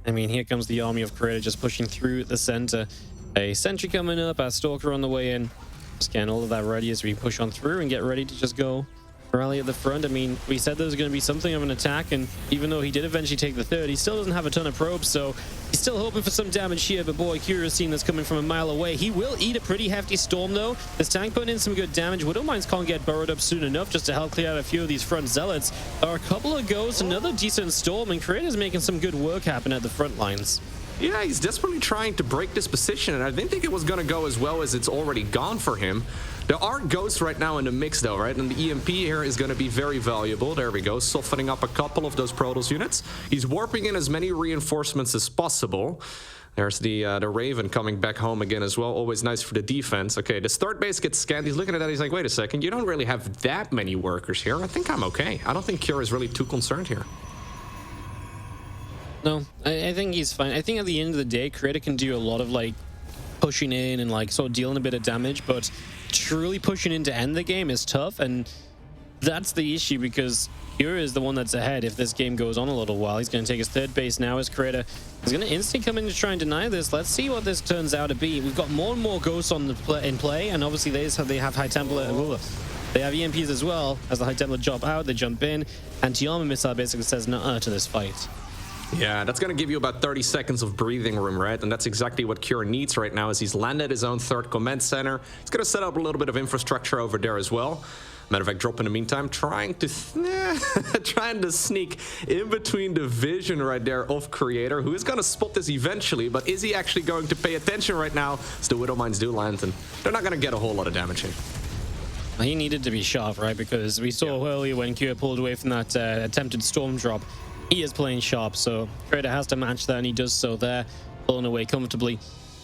I mean, here comes the army of Creator just pushing through the center. A Sentry coming up, a Stalker on the way in. Scan all of that ready as we push on through and get ready to just go rally at the front. I mean, we said there was going to be something of an attack, and even though he did eventually take the 3rd, he still doesn't have a ton of probes, so he's still hoping for some damage here. But boy, Curious seeing this coming from a mile away. He will eat a pretty hefty storm, though. This tank putting in some good damage. Widowmines can't get burrowed up soon enough just to help clear out a few of these front zealots. There are a couple of ghosts, another decent storm, and Creator's making some good work happen at the front lines. Yeah, he's desperately trying to break this position, and I didn't think it was going to go as well as it's already gone for him. There are ghosts right now in the mix, though, right? And the EMP here is going to be very valuable. There we go, softening up a couple of those Protoss units. He's warping in as many reinforcements as possible. There's the Raven coming back home again as well. Always nice for the defense. Okay, this 3rd base gets scanned. He's looking at that. He's like, wait a second. You don't really have that many workers here. I think I'm okay. I don't think Kira is really too concerned here. No, I think he's fine. I think at the end of the day, Creator can do a lot of, like, pushing in and like sort of dealing a bit of damage, but truly pushing in to end the game is tough, and that's the issue because Cure is the one that's ahead. If this game goes on a little while, he's going to take his third base now as Creator. He's going to instantly come in to try and deny this. Let's see what this turns out to be. We've got more and more ghosts on the in play, and obviously they have High Templar. They have EMPs as well. As the High Templar jump out, they jump in, and Tiama Missile basically says nuh-uh to this fight. Yeah, that's going to give you about 30 seconds of breathing room, right? And that's exactly what Cure needs right now as he's landed his own third command center. He's going to set up a little bit of infrastructure over there as well. Matter of fact, drop in the meantime, trying to sneak in between the vision right there of Creator, who is going to spot this eventually, but is he actually going to pay attention right now as the Widow Mines do land, and they're not going to get a whole lot of damage here. He needed to be sharp, right? Because we saw earlier when Cure pulled away from that attempted storm drop, he is playing sharp, so Creator has to match that, and he does so there, pulling away comfortably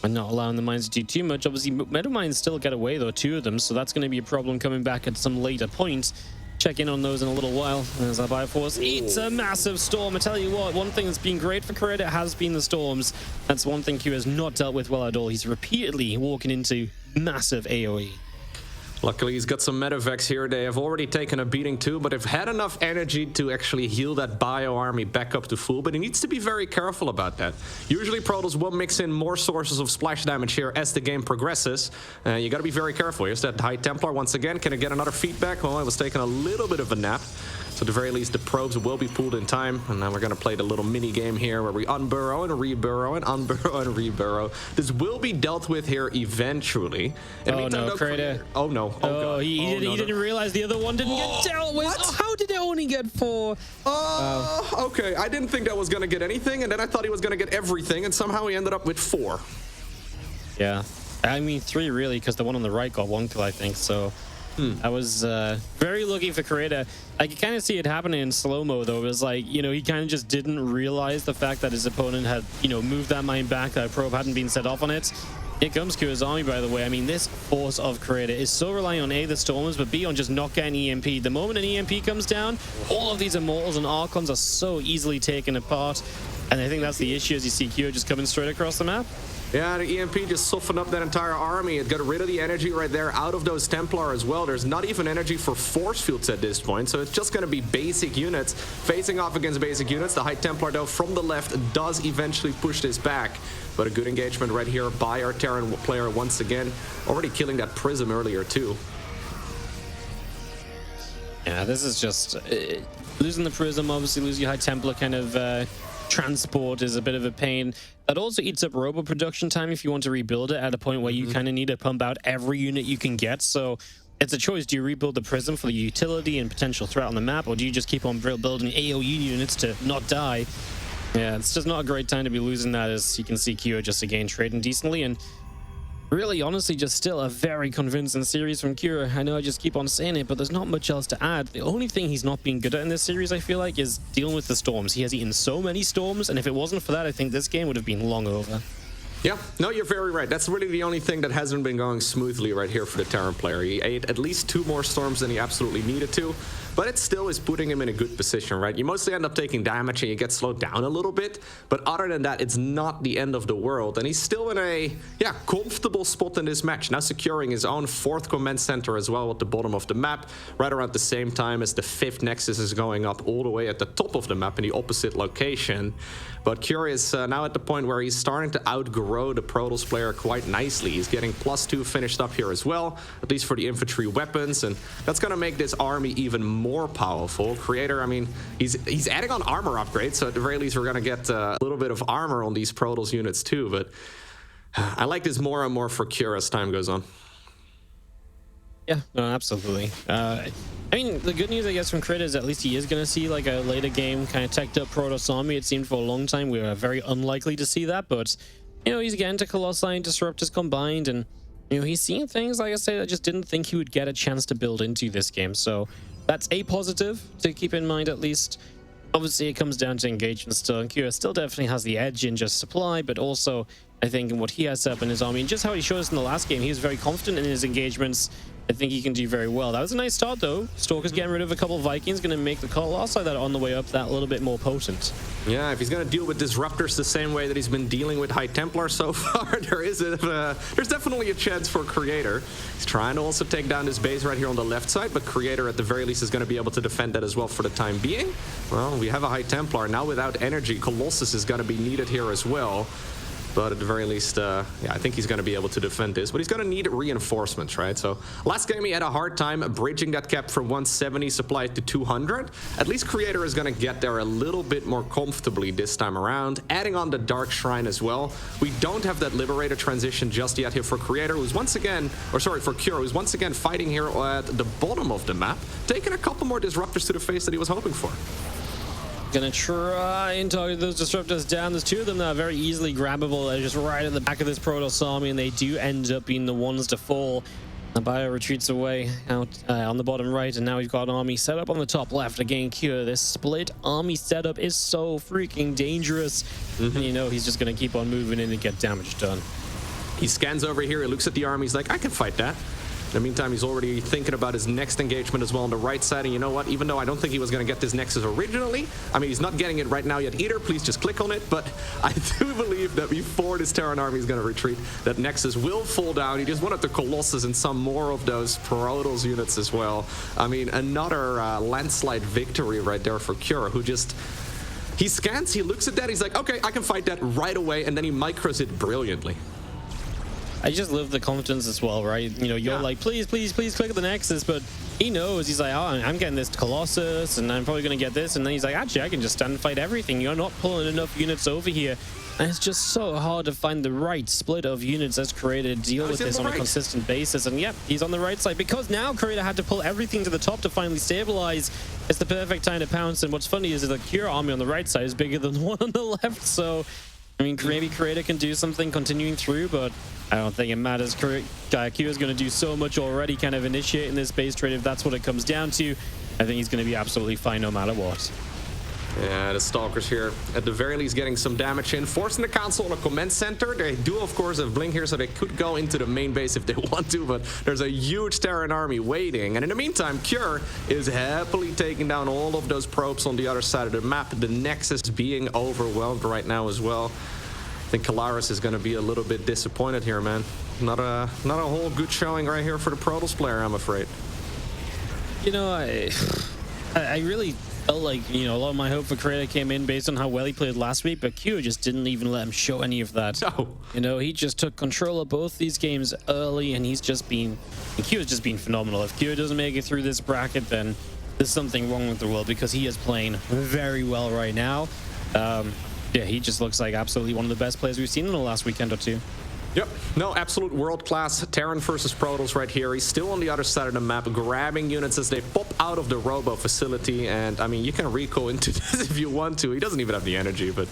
and not allowing the mines to do too much. Obviously, Meadow Mines still get away, though, 2 of them, so that's going to be a problem coming back at some later point. Check in on those in a little while. As our Bioforce eats a massive storm. I tell you what, one thing that's been great for Creator has been the storms. That's one thing Q has not dealt with well at all. He's repeatedly walking into massive AoE. Luckily, he's got some medevacs here. They have already taken a beating too, but have had enough energy to actually heal that bio army back up to full. But he needs to be very careful about that. Usually, Protoss will mix in more sources of splash damage here as the game progresses. You got to be very careful. Here's that High Templar once again. Can it get another feedback? Well, it was taking a little bit of a nap. So at the very least, the probes will be pulled in time. And now we're going to play the little mini game here where we unburrow and reburrow and unburrow and reburrow. This will be dealt with here eventually. Oh no, Creator. Oh no. Oh, he didn't realize the other one didn't get dealt with. Oh, how did it only get 4? Okay. I didn't think that was going to get anything. And then I thought he was going to get everything. And somehow he ended up with 4. Yeah. I mean, 3 really, because the one on the right got 1 kill, I think. So I was very lucky for Creator. I could kind of see it happening in slow-mo, though. It was like, he kind of just didn't realize the fact that his opponent had, moved that mine back, that a probe hadn't been set off on it. Here comes Cure's army, by the way. I mean, this force of Creator is so reliant on A, the Stormers, but B, on just not getting EMP. The moment an EMP comes down, all of these Immortals and Archons are so easily taken apart. And I think that's the issue as you see Cure just coming straight across the map. Yeah, the EMP just softened up that entire army. It got rid of the energy right there out of those Templar as well. There's not even energy for force fields at this point, so it's just going to be basic units facing off against basic units. The High Templar, though, from the left does eventually push this back, but a good engagement right here by our Terran player once again. Already killing that Prism earlier, too. Yeah, this is just losing the Prism, obviously losing your High Templar kind of transport is a bit of a pain. That also eats up robo production time if you want to rebuild it at a point where you kind of need to pump out every unit you can get. So it's a choice. Do you rebuild the Prism for the utility and potential threat on the map, or do you just keep on building AoE units to not die? Yeah, it's just not a great time to be losing that, as you can see Kyo just again trading decently, and really, honestly, just still a very convincing series from Cure. I know I just keep on saying it, but there's not much else to add. The only thing he's not been good at in this series, I feel like, is dealing with the storms. He has eaten so many storms, and if it wasn't for that, I think this game would have been long over. Yeah, no, you're very right. That's really the only thing that hasn't been going smoothly right here for the Terran player. He ate at least 2 more storms than he absolutely needed to, but it still is putting him in a good position, right? You mostly end up taking damage and you get slowed down a little bit, but other than that, it's not the end of the world, and he's still in a, comfortable spot in this match, now securing his own 4th command center as well at the bottom of the map, right around the same time as the 5th Nexus is going up all the way at the top of the map in the opposite location. But Cure is now at the point where he's starting to outgrow the Protoss player quite nicely. He's getting +2 finished up here as well, at least for the infantry weapons, and that's going to make this army even more powerful. Creator, I mean, he's adding on armor upgrades, so at the very least we're going to get a little bit of armor on these Protoss units too, but I like this more and more for Cure as time goes on. Yeah, no, absolutely. I mean, the good news, I guess, from Crit is at least he is going to see like a later game kind of teched up Protoss army. It seemed for a long time we were very unlikely to see that, but, he's getting to Colossi and Disruptors combined, and, he's seeing things, like I said, I just didn't think he would get a chance to build into this game. So that's a positive to keep in mind, at least. Obviously, it comes down to engagement still, and Kira still definitely has the edge in just supply, but also, I think, in what he has set up in his army, and just how he showed us in the last game, he was very confident in his engagements. I think he can do very well. That was a nice start, though. Stalker's getting rid of a couple of Vikings, going to make the Colossi that on the way up that little bit more potent. Yeah, if he's going to deal with Disruptors the same way that he's been dealing with High Templar so far, there's definitely a chance for Creator. He's trying to also take down this base right here on the left side, but Creator at the very least is going to be able to defend that as well for the time being. Well, we have a High Templar. Now without energy, Colossus is going to be needed here as well. But at the very least, yeah, I think he's going to be able to defend this. But he's going to need reinforcements, right? So last game he had a hard time bridging that cap from 170 supply to 200. At least Creator is going to get there a little bit more comfortably this time around. Adding on the Dark Shrine as well. We don't have that Liberator transition just yet here for Creator, who's once again, or sorry, for Cure, who's once again fighting here at the bottom of the map, taking a couple more Disruptors to the face that he was hoping for. Gonna try and target those Disruptors down. There's two of them that are very easily grabbable. They're just right at the back of this Protoss army, and they do end up being the ones to fall. Bio retreats away out on the bottom right, and now we've got an army set up on the top left. Again, Cure, this split army setup is so freaking dangerous. And you know he's just gonna keep on moving in and get damage done. He scans over here, he looks at the army, he's like, I can fight that. In the meantime, he's already thinking about his next engagement as well on the right side. And you know what? Even though I don't think he was going to get this Nexus originally, I mean, he's not getting it right now yet either. Please just click on it. But I do believe that before this Terran army is going to retreat, that Nexus will fall down. He just wanted the Colossus and some more of those Protoss units as well. I mean, another landslide victory right there for Cure, who just... He scans, he looks at that, he's like, okay, I can fight that right away. And then he micros it brilliantly. I just love the confidence as well, right? You know, you're like, please, please, please click the Nexus, but he knows. He's like, oh, I'm getting this Colossus, and I'm probably going to get this. And then he's like, actually, I can just stand and fight everything. You're not pulling enough units over here. And it's just so hard to find the right split of units as Creator to deal with this on a consistent basis. And yep, he's on the right side, because now Creator had to pull everything to the top to finally stabilize. It's the perfect time to pounce. And what's funny is that the Cure army on the right side is bigger than the one on the left. So, I mean, maybe Creator can do something continuing through, but I don't think it matters. Cure is going to do so much already, kind of initiating this base trade if that's what it comes down to. I think he's going to be absolutely fine no matter what. Yeah, the Stalkers here, at the very least, getting some damage in. Forcing the Council on a command center. They do, of course, have Blink here, so they could go into the main base if they want to, but there's a huge Terran army waiting. And in the meantime, Cure is happily taking down all of those probes on the other side of the map. The Nexus being overwhelmed right now as well. I think Kalaris is going to be a little bit disappointed here, man. Not a whole good showing right here for the Protoss player, I'm afraid. You know, I really felt like, you know, a lot of my hope for Creator came in based on how well he played last week, but Q just didn't even let him show any of that. No. You know, he just took control of both these games early, and Q has just been phenomenal. If Q doesn't make it through this bracket, then there's something wrong with the world, because he is playing very well right now. Yeah, he just looks like absolutely one of the best players we've seen in the last weekend or two. Yep. No, absolute world-class Terran versus Protoss right here. He's still on the other side of the map, grabbing units as they pop out of the Robo facility. And, I mean, you can recall into this if you want to. He doesn't even have the energy, but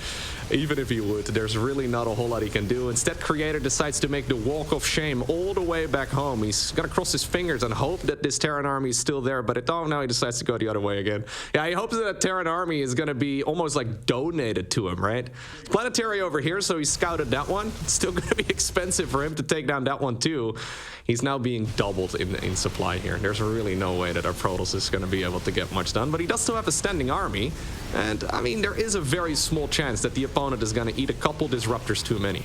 even if he would, there's really not a whole lot he can do. Instead, Creator decides to make the walk of shame all the way back home. He's going to cross his fingers and hope that this Terran army is still there, but now he decides to go the other way again. Yeah, he hopes that the Terran army is going to be almost like donated to him, right? Planetary over here, so he scouted that one. It's still going to be expensive for him to take down that one too. He's now being doubled in supply here. There's really no way that our Protoss is going to be able to get much done, but he does still have a standing army. And, I mean, there is a very small chance that the opponent is going to eat a couple Disruptors too many.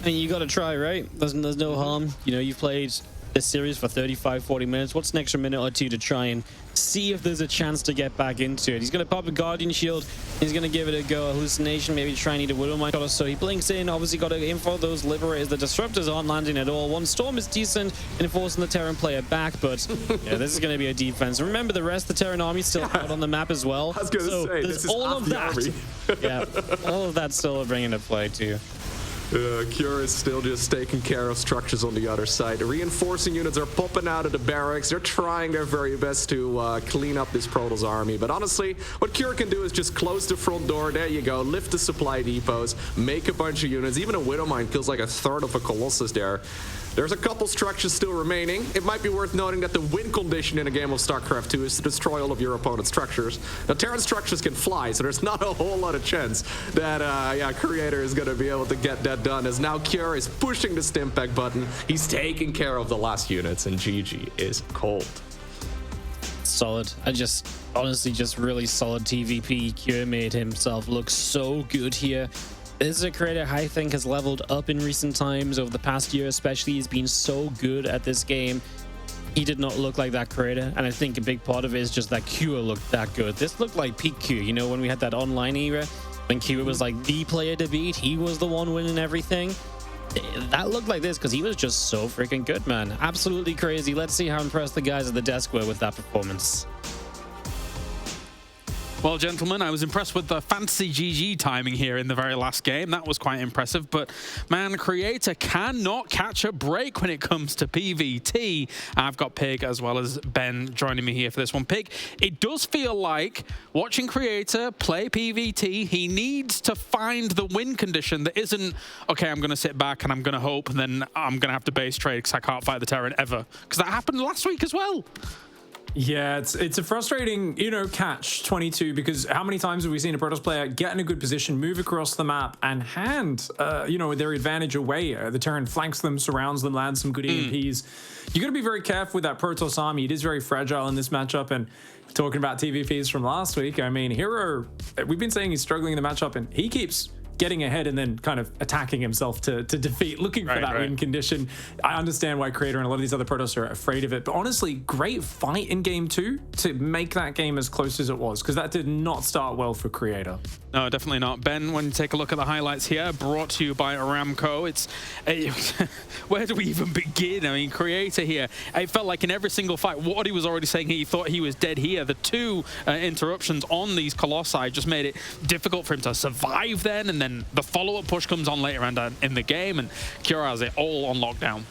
And you got to try, right? There's no harm. You know, you've played this series for 35, 40 minutes. What's an extra minute or two to try and see if there's a chance to get back into it? He's going to pop a Guardian Shield. He's going to give it a go. A Hallucination, maybe try and eat a Widowmine. So he blinks in. Obviously got to info those Liberators. The Disruptors aren't landing at all. One Storm is decent in forcing the Terran player back, but yeah, this is going to be a defense. Remember, the rest of the Terran army still out on the map as well. I was going to say, this is all of that. Army. Yeah, all of that still bringing into play too. Cure is still just taking care of structures on the other side. The reinforcing units are popping out of the barracks. They're trying their very best to clean up this Protoss army. But honestly, what Cure can do is just close the front door. There you go. Lift the supply depots. Make a bunch of units. Even a Widowmine kills like a third of a Colossus there. There's a couple structures still remaining. It might be worth noting that the win condition in a game of StarCraft 2 is to destroy all of your opponent's structures. Now, Terran structures can fly, so there's not a whole lot of chance that Creator is going to be able to get that done, as now Cure is pushing the Stimpack button. He's taking care of the last units, and GG is cold. Solid. Honestly, just really solid TVP. Cure made himself look so good here. This is a creator I think has leveled up in recent times. Over the past year especially, he's been so good at this game. He did not look like that creator, and I think a big part of it is just that Cure looked that good. This looked like peak Cure, you know, when we had that online era, when Cure was like the player to beat. He was the one winning everything. That looked like this because he was just so freaking good, man. Absolutely crazy. Let's see how impressed the guys at the desk were with that performance. Well, gentlemen, I was impressed with the fantasy GG timing here in the very last game. That was quite impressive. But, man, Creator cannot catch a break when it comes to PvT. I've got Pig as well as Ben joining me here for this one. Pig, it does feel like watching Creator play PvT, he needs to find the win condition that isn't, okay, I'm going to sit back and I'm going to hope, and then I'm going to have to base trade because I can't fight the Terran ever. Because that happened last week as well. Yeah, it's a frustrating, catch 22, because how many times have we seen a Protoss player get in a good position, move across the map, and hand, their advantage away? The Terran flanks them, surrounds them, lands some good EMPs. You got to be very careful with that Protoss army. It is very fragile in this matchup, and talking about TVPs from last week, I mean, Hero, we've been saying he's struggling in the matchup, and he keeps getting ahead and then kind of attacking himself to defeat, looking for that win condition. I understand why Creator and a lot of these other Protoss are afraid of it, but honestly, great fight in game 2 to make that game as close as it was, because that did not start well for Creator. No, definitely not. Ben, when you take a look at the highlights here, brought to you by Aramco, where do we even begin? I mean, Creator here, it felt like in every single fight, what he was already saying, he thought he was dead here. The two interruptions on these Colossi just made it difficult for him to survive then, and then the follow-up push comes on later and in the game, and Cure has it all on lockdown.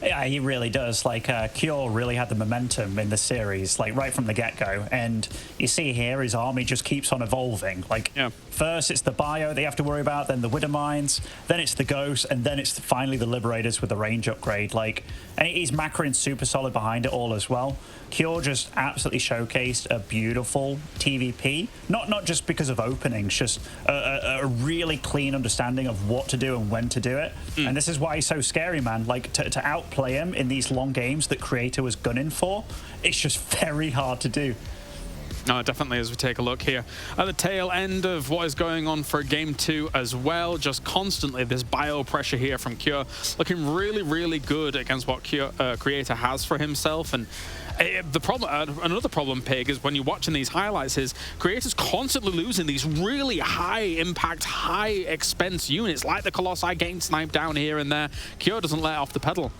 Yeah, he really does. Like, Cure really had the momentum in the series, like, right from the get-go. And you see here, his army just keeps on evolving. Like, first it's the Bio they have to worry about, then the Widow Mines, then it's the Ghosts, and then it's finally the Liberators with the range upgrade. Like, and he's macroing super solid behind it all as well. Cure just absolutely showcased a beautiful TVP, not just because of openings, just a really clean understanding of what to do and when to do it. And this is why he's so scary, man. Like, to outplay him in these long games that Creator was gunning for, it's just very hard to do. No, definitely, as we take a look here at the tail end of what is going on for game 2 as well. Just constantly this bio pressure here from Cure, looking really, really good against what Creator has for himself. And the problem, another problem, Pig, is when you're watching these highlights is Creator's constantly losing these really high impact, high expense units, like the Colossi getting sniped down here and there. Cure doesn't let off the pedal.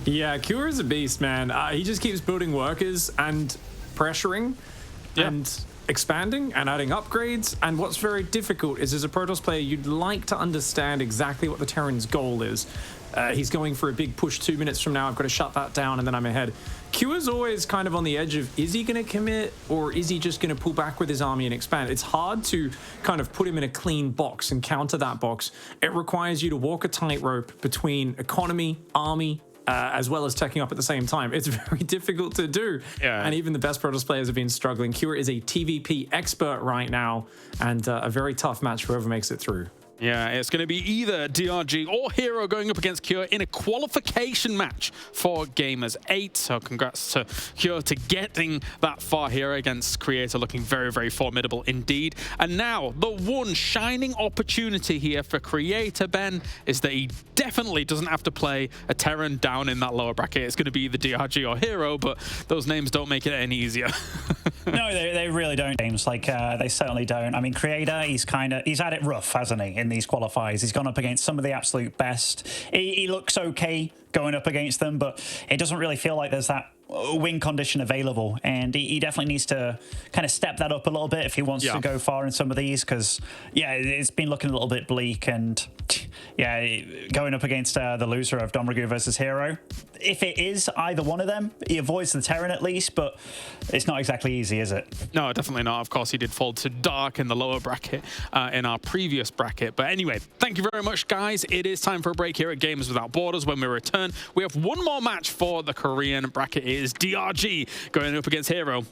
Yeah, Cure is a beast, man. He just keeps building workers and pressuring and expanding and adding upgrades. And what's very difficult is, as a Protoss player, you'd like to understand exactly what the Terran's goal is. He's going for a big push 2 minutes from now. I've got to shut that down and then I'm ahead. Cure's always kind of on the edge of, is he going to commit or is he just going to pull back with his army and expand? It's hard to kind of put him in a clean box and counter that box. It requires you to walk a tightrope between economy, army, as well as teching up at the same time. It's very difficult to do. Yeah. And even the best Protoss players have been struggling. Cure is a TVP expert right now, and a very tough match for whoever makes it through. Yeah, it's going to be either DRG or Hero going up against Cure in a qualification match for Gamers 8. So congrats to Cure to getting that far here against Creator, looking very, very formidable indeed. And now, the one shining opportunity here for Creator, Ben, is that he definitely doesn't have to play a Terran down in that lower bracket. It's going to be the DRG or Hero, but those names don't make it any easier. No, they really don't, James. Like, they certainly don't. I mean, Creator, he's had it rough, hasn't he, in these qualifiers? He's gone up against some of the absolute best. He looks okay going up against them, but it doesn't really feel like there's that win condition available, and he definitely needs to kind of step that up a little bit if he wants to go far in some of these, because yeah, it's been looking a little bit bleak. And yeah, going up against the loser of Domragu versus Hero, if it is either one of them, he avoids the Terran at least, but it's not exactly easy, is it? No, definitely not. Of course, he did fall to Dark in the lower bracket in our previous bracket. But anyway, thank you very much, guys. It is time for a break here at Gamers Without Borders. When we return, we have one more match for the Korean bracket. It is DRG going up against Hero. We'll